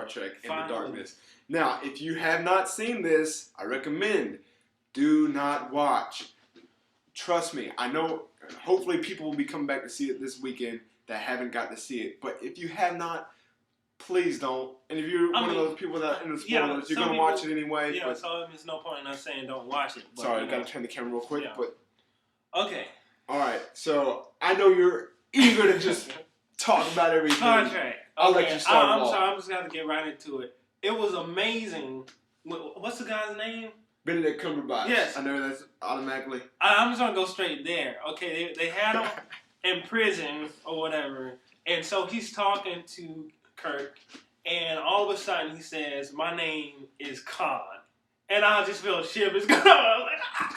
Trek Into Darkness. Now, if you have not seen this, I recommend do not watch. Trust me, I know hopefully people will be coming back to see it this weekend that haven't got to see it. But if you have not, please don't. And if you're one of those people that in the spoilers, you're going to watch it anyway. Yeah, so there's no point in us saying don't watch it. But, sorry, I got to turn the camera real quick. Yeah. But okay. All right, so I know you're eager to just talk about everything. Star Trek. I'll let you start I'm sorry, I'm just going to get right into it. It was amazing. What's the guy's name? Benedict Cumberbatch. Yes. I know that's automatically. I'm just going to go straight there. Okay, they had him in prison or whatever, and so he's talking to Kirk, and all of a sudden he says, "My name is Khan." And I just feel shivers going on.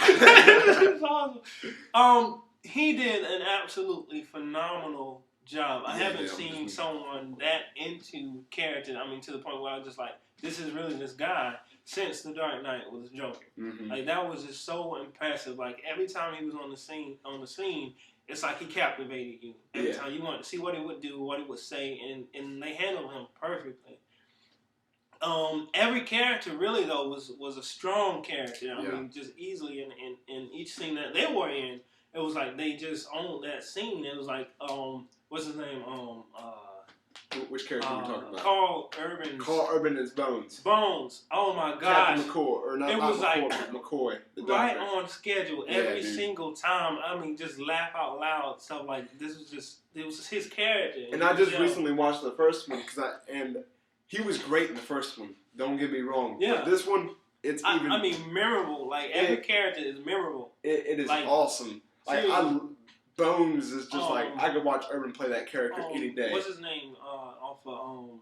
This is awesome. He did an absolutely phenomenal job. I haven't seen someone that into character. I mean, to the point where I was just like, this is really this guy since The Dark Knight was Joker. Mm-hmm. Like, that was just so impressive. Like, every time he was on the scene, it's like he captivated you. Every time you wanted to see what he would do, what he would say, and they handled him perfectly. Every character really though was a strong character. I mean, just easily in each scene that they were in, it was like they just owned that scene. It was like what's his name? Which character are we talking about? Carl Urban. Carl Urban is Bones. Bones. Oh my gosh. Captain McCoy, or not? It was McCoy, like McCoy. The right on schedule every single time. I mean, just laugh out loud. Stuff like this was just his character. And I just recently watched the first one and he was great in the first one. Don't get me wrong. Yeah. But this one, it's even. I mean, memorable. Like every character is memorable. It is like, awesome. Like Bones is just like I could watch Urban play that character any day. What's his name? Off of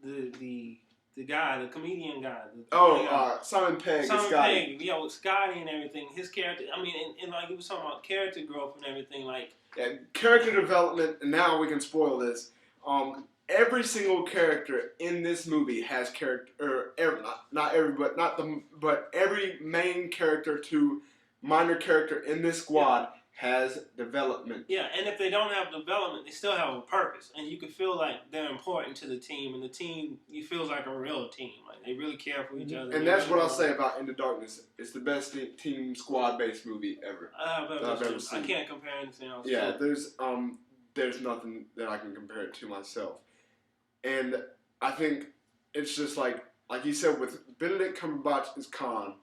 the guy, the comedian guy. Simon Pegg. Simon Pegg. Yeah, with Scotty and everything. His character. I mean, and like he was talking about character growth and everything. Like character development. And now we can spoil this. Every single character in this movie has character, but every main character to minor character in this squad has development. Yeah, and if they don't have development, they still have a purpose, and you can feel like they're important to the team, and the team feels like a real team, like they really care for each other. And that's what I'll say about Into Darkness. It's the best team squad-based movie ever that I've ever seen. I can't compare anything else. Yeah, there's nothing that I can compare it to myself. And I think it's just like you said, with Benedict Cumberbatch as Khan,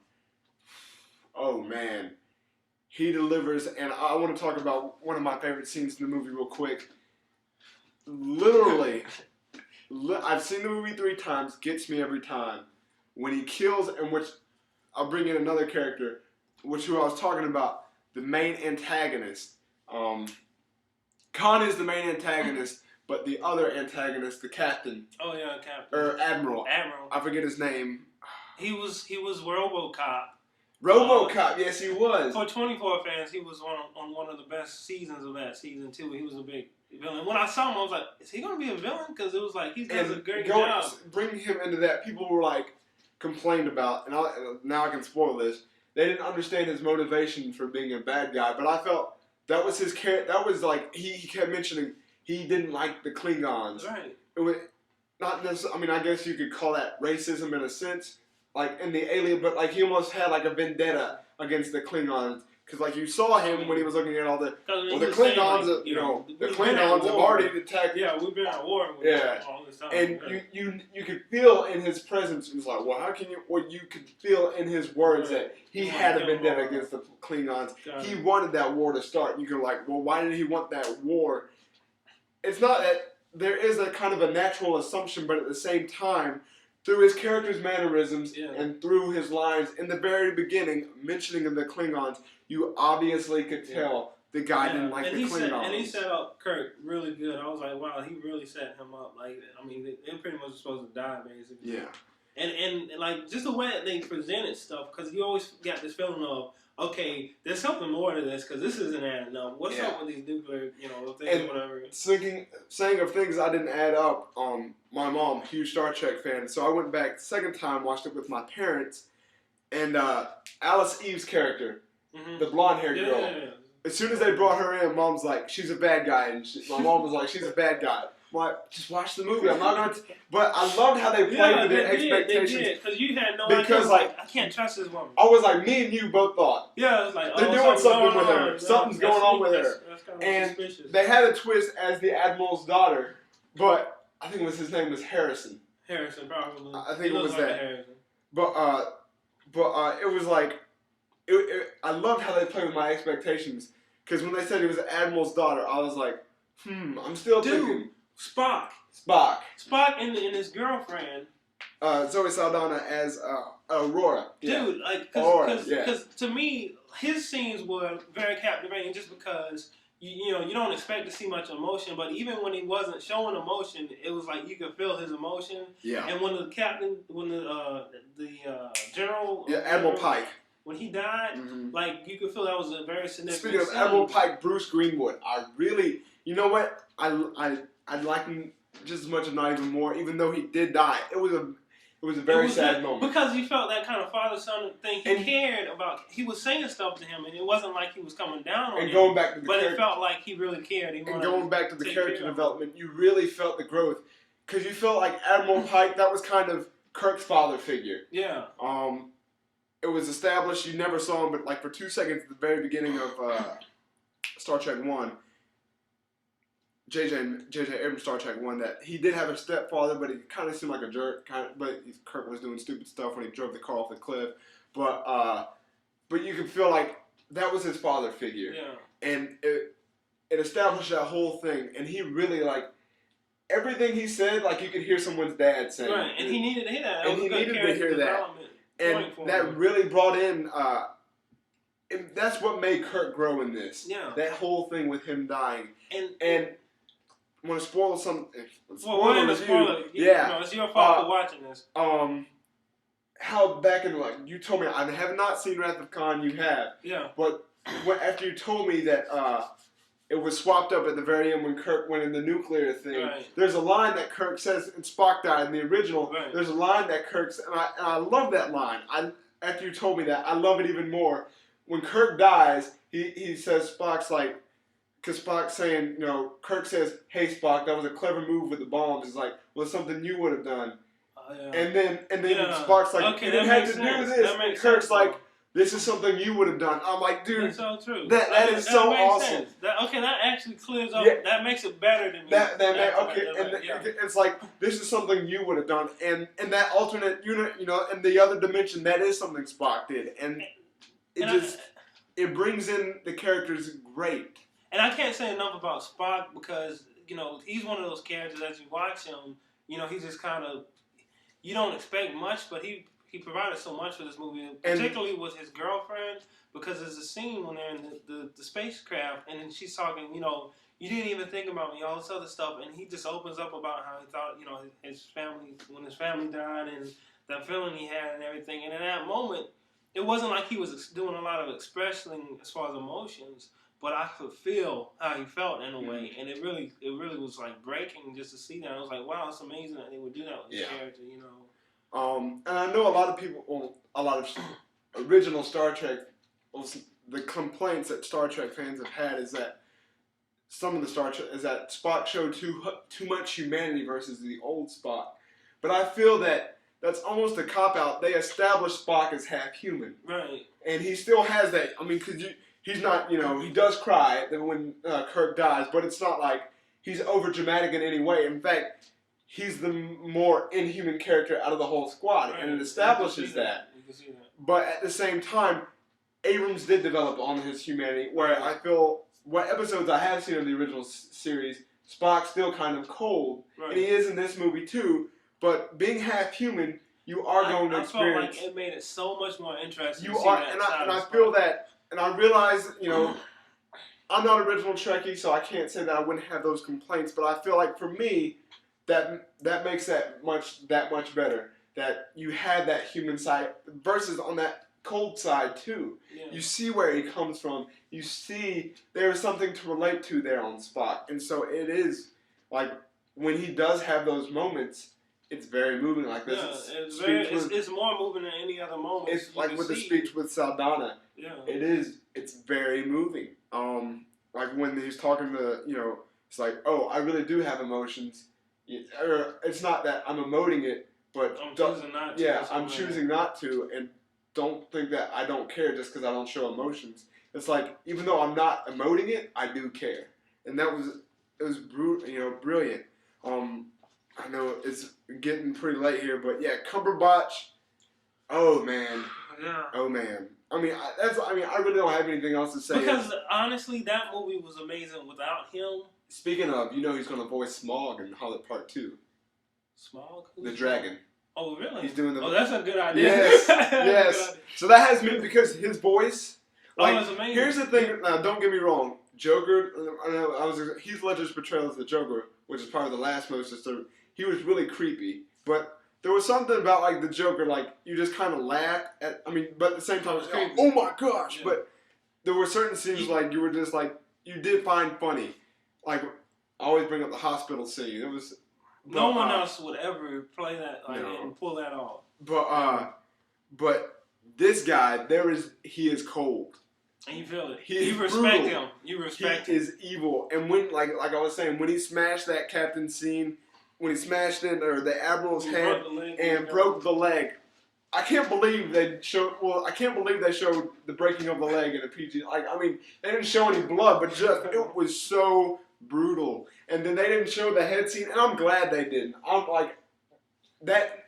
oh man, he delivers. And I want to talk about one of my favorite scenes in the movie real quick. Literally, I've seen the movie 3 times, gets me every time. When he kills, and which I'll bring in another character, who I was talking about, the main antagonist. Khan is the main antagonist. But the other antagonist, the captain. Oh yeah, captain. Or admiral. Admiral. I forget his name. He was RoboCop. RoboCop, yes, he was. For 24 fans, he was on one of the best seasons of that season too. He was a big villain. When I saw him, I was like, "Is he going to be a villain?" Because it was like he does a great job. Bringing him into that, people were like complained about, and now I can spoil this. They didn't understand his motivation for being a bad guy, but I felt that was his character. That was like he kept mentioning. He didn't like the Klingons. Right. It was not necessarily. I mean, I guess you could call that racism in a sense, like in the Alien. But like he almost had like a vendetta against the Klingons, because like you saw him when he was looking at all the the Klingons. Like, the Klingons have already attacked. Yeah, we've been at war with them all this time. And you could feel in his presence. It was like, well, how can you? Well, you could feel in his words that he had a vendetta against the Klingons. He wanted that war to start. You could like, well, why did he want that war? It's not that there is a kind of a natural assumption, but at the same time, through his character's mannerisms and through his lines in the very beginning, mentioning of the Klingons, you obviously could tell the guy didn't like the Klingons. And he set up Kirk really good. I was like, wow, he really set him up. Like, I mean, they pretty much were supposed to die, basically. Yeah. And like, just the way that they presented stuff, because you always got this feeling of, okay, there's something more to this, because this isn't adding up. What's up with these nuclear, things or whatever? Saying of things I didn't add up, my mom, huge Star Trek fan, so I went back the second time, watched it with my parents, and Alice Eve's character, the blonde-haired girl, as soon as they brought her in, Mom's like, she's a bad guy, and my mom was like, she's a bad guy. Like, just watch the movie. I'm not gonna. But I loved how they played with their expectations. They did, because you had no because, idea. Like, I can't trust this woman. I was like, me and you both thought. Yeah, it was like, they're doing something with her. Something's going on with her. That's kind of and suspicious. They had a twist as the Admiral's daughter, but I think his name was Harrison. Harrison, probably. I think it was like that. Harrison. But it was like, I loved how they played with my expectations. Because when they said he was the Admiral's daughter, I was like, I'm still thinking. Spock and his girlfriend. Zoe Saldana as Aurora. Dude, yeah. like, because to me, his scenes were very captivating just because, you don't expect to see much emotion, but even when he wasn't showing emotion, it was like you could feel his emotion. Yeah. And when the general... Yeah, Admiral Pike. When he died, like, you could feel that was a very significant Speaking of scene. Admiral Pike, Bruce Greenwood, I really, you know what? I like him just as much, if not even more, even though he did die. It was a very sad moment. Because you felt that kind of father-son thing. He cared about, he was saying stuff to him, and it wasn't like he was coming down on him. And going back to the But it felt like he really cared. And going back to the character development, you really felt the growth. Because you felt like Admiral Pike, that was kind of Kirk's father figure. Yeah. It was established, you never saw him, but like for 2 seconds at the very beginning of Star Trek 1, J.J. Abrams Star Trek 1, that he did have a stepfather, but he kind of seemed like a jerk. But Kirk was doing stupid stuff when he drove the car off the cliff. But you could feel like that was his father figure. Yeah. And it established that whole thing. And he really, like, everything he said, like you could hear someone's dad saying. Right, and he needed to hear that. And he needed to hear that. And that really brought in, and that's what made Kirk grow in this. Yeah. That whole thing with him dying. And I'm going to spoil some. We're in the spoiler. Yeah. No, it's your fault for watching this. How back in, like, you told me, I have not seen Wrath of Khan, you have. Yeah. But after you told me that it was swapped up at the very end when Kirk went in the nuclear thing, right. There's a line that Kirk says, and Spock died in the original, right. There's a line that Kirk says, and I love that line. After you told me that, I love it even more. When Kirk dies, he says, Spock's like, because Spock's saying, Kirk says, hey Spock, that was a clever move with the bombs. It's like, well, it's something you would have done. Yeah. And then Spock's like, okay, you didn't have to do this. And Kirk's like, this is something you would have done. I'm like, dude, that's so true. That is so awesome. That actually clears up. Yeah. That makes it better than me. It's like, this is something you would have done, and that alternate unit, in the other dimension, that is something Spock did, and it brings in the characters great. And I can't say enough about Spock because he's one of those characters as you watch him, he's just kind of, you don't expect much, but he provided so much for this movie, particularly with his girlfriend, because there's a scene when they're in the spacecraft, and then she's talking, you didn't even think about me, all this other stuff, and he just opens up about how he thought, his family, when his family died, and that feeling he had and everything, and in that moment, it wasn't like he was doing a lot of expressing as far as emotions, but I could feel how he felt in a way, and it really was like breaking just to see that. I was like, wow, it's amazing that they would do that with this character, And I know a lot of people, a lot of original Star Trek, the complaints that Star Trek fans have had is that some of the Star Trek is that Spock showed too much humanity versus the old Spock. But I feel that that's almost a cop out. They established Spock as half human, right? And he still has that. I mean, because he's not, he does cry when Kirk dies, but it's not like he's over dramatic in any way. In fact, he's the more inhuman character out of the whole squad, right. And it establishes that. You can see that. But at the same time, Abrams did develop on his humanity, where I feel what episodes I have seen of the original series, Spock's still kind of cold, right. And he is in this movie too. But being half human, you are going to experience. I felt like it made it so much more interesting. You are, and I feel that, and I realize, I'm not original Trekkie, so I can't say that I wouldn't have those complaints. But I feel like for me, that makes that much better. That you had that human side versus on that cold side too. Yeah. You see where he comes from. You see there's something to relate to there on Spock, and so it is like when he does have those moments. It's very moving like this. Yeah, it's more moving than any other moment. It's like with the speech with Saldana. Yeah. It's very moving. Like when he's talking to, It's like, oh, I really do have emotions. Or it's not that I'm emoting it, but I'm choosing not to. yeah, I'm choosing not to, and don't think that I don't care just because I don't show emotions. It's like, even though I'm not emoting it, I do care, and it was brilliant. I know it's getting pretty late here, but yeah, Cumberbatch. Oh man. Yeah. Oh man. I mean, I really don't have anything else to say. Because honestly, that movie was amazing without him. Speaking of, he's going to voice Smaug in Hobbit Part 2. Smaug? The dragon. Oh, really? He's doing the... Oh, that's a good idea. Yes, yes. So that has me, because his voice... Like, that's amazing. Here's the thing, now don't get me wrong, Joker, Heath Ledger's portrayal as the Joker, which is probably the last most disturbing, he was really creepy, but there was something about, like, the Joker, like, you just kind of laugh at, but at the same time, it's like, oh my gosh, yeah. But there were certain scenes, like, you were just, like, you did find funny. Like, I always bring up the hospital scene. It was... No one else would ever play that and pull that off. But this guy, he is cold. And you feel it. You respect him. You respect him. He is evil. And when, like I was saying, when he smashed that captain scene, when he smashed in the admiral's head and broke the leg, I can't believe they showed. Well, I can't believe they showed the breaking of the leg in a PG. They didn't show any blood, but it was so brutal. And then they didn't show the head scene, and I'm glad they didn't. I'm like, that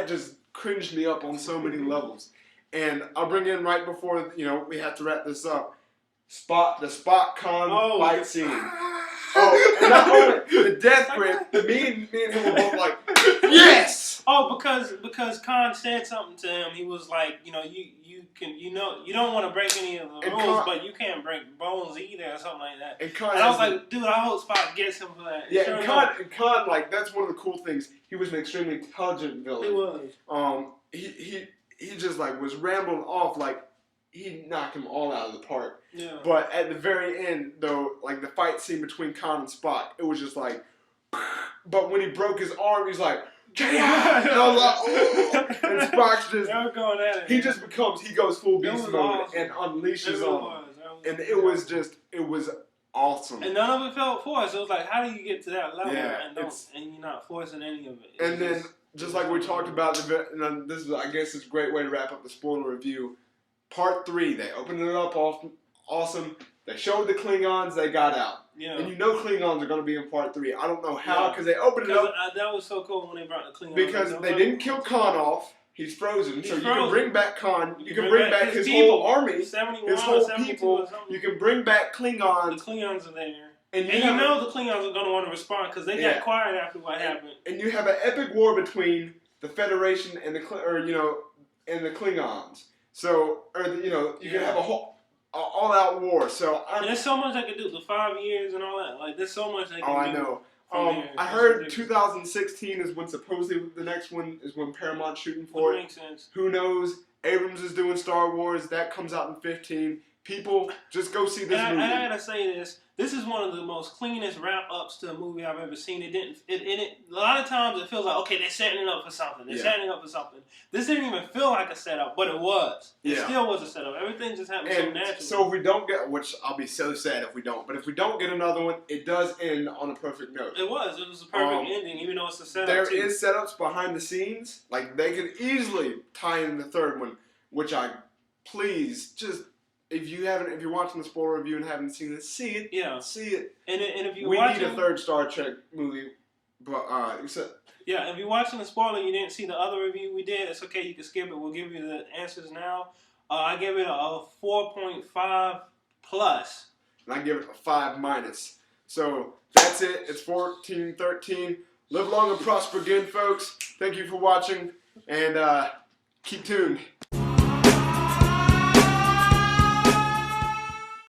just cringed me up on so many levels. And I'll bring in right before we have to wrap this up. The Spock Khan fight scene. And not only the death grip. Me and him were both like, yes. Oh, because Khan said something to him. He was like, you don't want to break any of the rules, but you can't break bones either, or something like that. And I was like, dude, I hope Spock gets him for that. Yeah, sure and Khan, like, that's one of the cool things. He was an extremely intelligent villain. He was. He just like was rambling off, like he knocked them all out of the park. Yeah. But at the very end, though, like the fight scene between Khan and Spock, it was just like. But when he broke his arm, he's like, and I was like, oh. And Spock's just. They were going at it. He goes full beast mode and unleashes on him. And it was awesome. And none of it felt forced. It was like, how do you get to that level and you're not forcing any of it? And then. Just like we talked about, and this is, I guess, it's a great way to wrap up the spoiler review. Part 3, they opened it up awesome. They showed the Klingons, they got out. Yeah. And Klingons are going to be in Part 3. I don't know how, because they opened it up. That was so cool when they brought the Klingons. Because they didn't kill Khan off. He's frozen. You can bring back Khan. You can bring back his whole army. His whole people. You can bring back Klingons. The Klingons are there. And the Klingons are going to want to respond because they got quiet after what happened. And you have an epic war between the Federation and the Klingons. So, you can have a whole all-out war. So, and there's so much they can do. The 5 years and all that. Like, there's so much they can do. Oh, I know. I heard 2016 is when supposedly the next one is when Paramount's shooting for it. Makes sense. Who knows? Abrams is doing Star Wars. That comes out in 2015. People, just go see this movie. I gotta say this. This is one of the most cleanest wrap-ups to a movie I've ever seen. A lot of times it feels like, okay, they're setting it up for something. They're setting it up for something. This didn't even feel like a setup, but it was. It still was a setup. Everything just happened so naturally. So if we don't get, which I'll be so sad if we don't, but if we don't get another one, it does end on a perfect note. It was. It was a perfect ending, even though it's a setup. There is setups behind the scenes. Like, they could easily tie in the third one, which if you're watching the spoiler review and haven't seen it, see it. Yeah. See it. And if you need a third Star Trek movie, but if you're watching the spoiler and you didn't see the other review we did, it's okay. You can skip it. We'll give you the answers now. I give it a 4.5 plus. And I give it a 5 minus. So that's it. It's 14-13. Live long and prosper again, folks. Thank you for watching, and keep tuned.